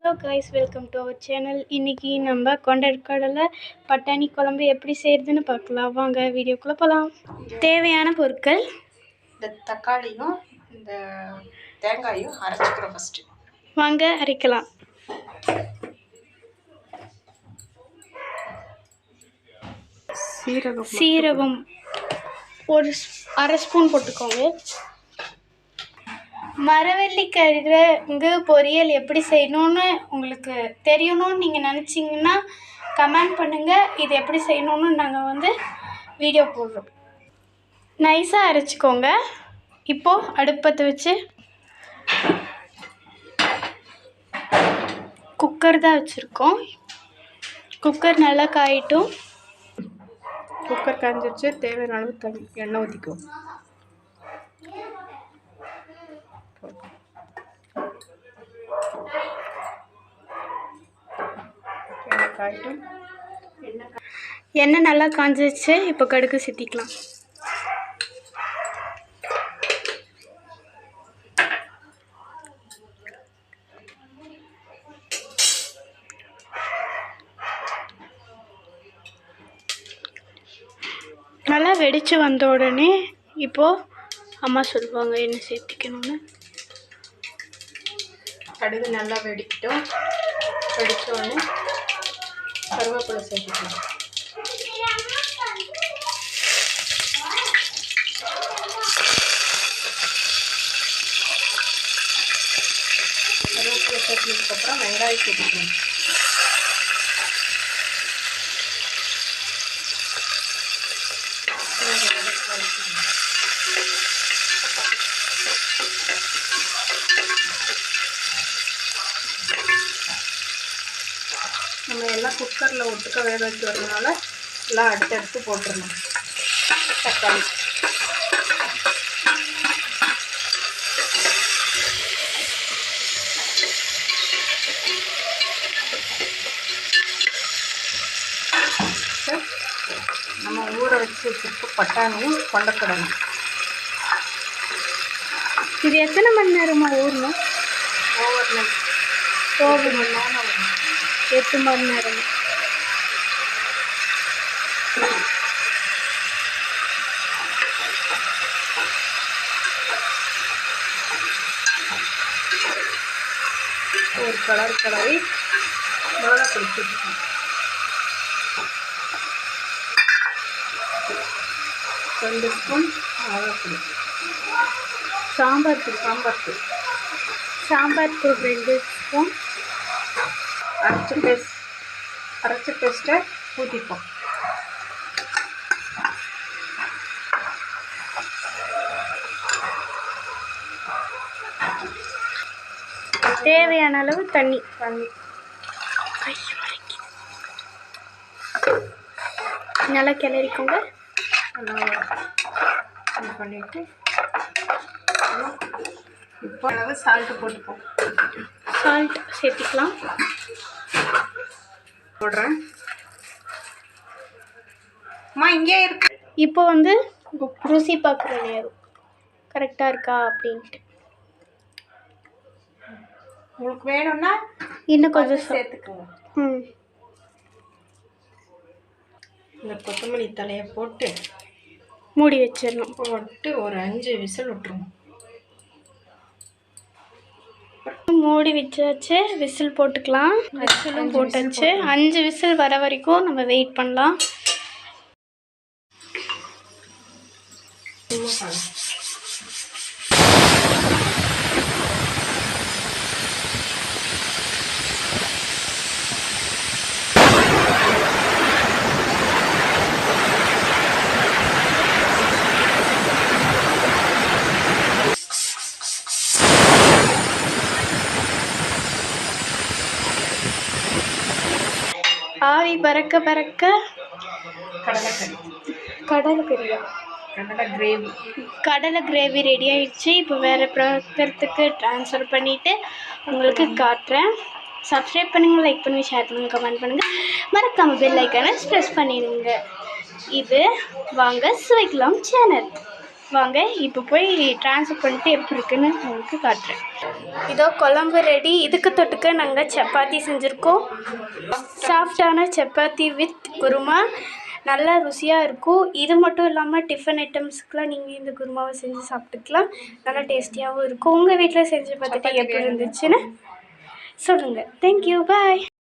Hello guys, welcome to our channel. இன்றைக்கி நம்ம கொண்டக்கடலை பட்டாணி குழம்பு எப்படி செய்கிறதுன்னு பார்க்கலாம். வாங்க வீடியோக்குள்ளே போகலாம். தேவையான பொருட்கள்: இந்த தக்காளியும் இந்த தேங்காயும் அரைச்சிக்கிறோம். ஃபஸ்ட்டு வாங்க அரைக்கலாம். சீரகம் ஒரு அரை ஸ்பூன் போட்டுக்கோங்க. மரவள்ளிக்கிழங்கு பொரியல் எப்படி செய்யணும்னு உங்களுக்கு தெரியணும்னு நீங்கள் நினச்சிங்கன்னா கமெண்ட் பண்ணுங்கள். இது எப்படி செய்யணும்னு நாங்கள் வீடியோ போடுறோம். நைஸாக அரைச்சிக்கோங்க. இப்போது அடுப்பத்தை வச்சு குக்கர் தான் வச்சுருக்கோம். குக்கர் நல்லா காயிட்டும். குக்கர் காய்ஞ்சிருச்சு. தேவையான அளவு எண்ணெய் ஊற்றிக்கும். எண்ணெய் நல்லா காஞ்சிருச்சு. இப்போ கடுகு சேர்த்திக்கலாம். நல்லா வெடித்து வந்த உடனே இப்போது அம்மா சொல்லுவாங்க என்ன சேர்த்திக்கணும்னு. கடுகு நல்லா வெடிக்கட்டும். வெடித்த உடனே கருவேப்பிலை சேர்த்துக்கலாம். கருவேப்பிலை சேர்த்ததுக்கப்புறம் வெங்காயம் சேர்த்துக்கலாம். நம்ம எல்லாம் குக்கரில் ஒட்டுக்க வேக வைக்கிறதுனால எல்லாம் அடுத்தடுத்து போட்டுடணும். தக்காளி நம்ம ஊற வச்சு வச்சுருக்க பட்டாணியும் கொண்டக்கடலை. இது எத்தனை மணி நேரமாக ஊறணும்? ஓவர் நைட் 8 மணி நேரம். ஒரு கலரி மிளகா பிடிச்சிருக்கோம். ரெண்டு ஸ்பூன் மிளகா பிடி. சாம்பார் தூள் 2 ஸ்பூன். அரைச்ச பேஸ்ட்டை ஊற்றிப்போம். தேவையான அளவு தண்ணி நல்லா கிளறிக்கோங்க. பண்ணிவிட்டு இப்போ அளவு சால்ட்டு போட்டுப்போம். சால்ட் சேர்த்திக்கலாம். போடுறேன். அம்மா இங்கே இருக்கு. இப்போ ருசி பார்க்குற நேரம் கரெக்டாக இருக்கா அப்படின்ட்டு. உங்களுக்கு வேணும்னா இன்னும் கொஞ்சம் சேர்த்துக்குங்க. இந்த கொத்தமல்லி தலையை போட்டு மூடி வச்சிடணும். போட்டு ஒரு 5 விசில் விட்டுருவோம். மூடி வச்சாச்சு. விசில் போட்டுக்கலாம். விசிலும் போட்டாச்சு. 5 விசில் வர வரைக்கும் நம்ம வெயிட் பண்ணலாம். ஆவி பறக்க பறக்க கடலை கிரேவி ரெடி ஆயிடுச்சு. இப்போ வேறு பாத்திரத்துக்கு ட்ரான்ஸ்ஃபர் பண்ணிவிட்டு உங்களுக்கு காட்டுறேன். சப்ஸ்கிரைப் பண்ணுங்கள், லைக் பண்ணுங்கள், ஷேர் பண்ணுங்கள், கமெண்ட் பண்ணுங்கள். மறக்காமல் பெல் ஐக்கானை ப்ரெஸ் பண்ணிடுங்க. இது வாங்க சுவைக்கலாம் சேனல். வாங்க இப்போ போய் ட்ரான்ஸ்ஃபர் பண்ணிட்டு எப்படி இருக்குன்னு உங்களுக்கு காட்டுறேன். இதோ குழம்பு ரெடி. இதுக்கு தொட்டுக்க நாங்கள் சப்பாத்தி செஞ்சுருக்கோம். சாஃப்டான சப்பாத்தி வித் குருமா நல்லா ருசியாக இருக்கும். இது மட்டும் இல்லாமல் டிஃபன் ஐட்டம்ஸ்க்குலாம் நீங்கள் இந்த குருமாவை செஞ்சு சாப்பிட்டுக்கலாம். நல்லா டேஸ்டியாகவும் இருக்கும். உங்கள் வீட்டில் செஞ்சு பார்த்துட்டு எப்படி இருந்துச்சுன்னு சொல்லுங்கள். தேங்க்யூ, பாய்.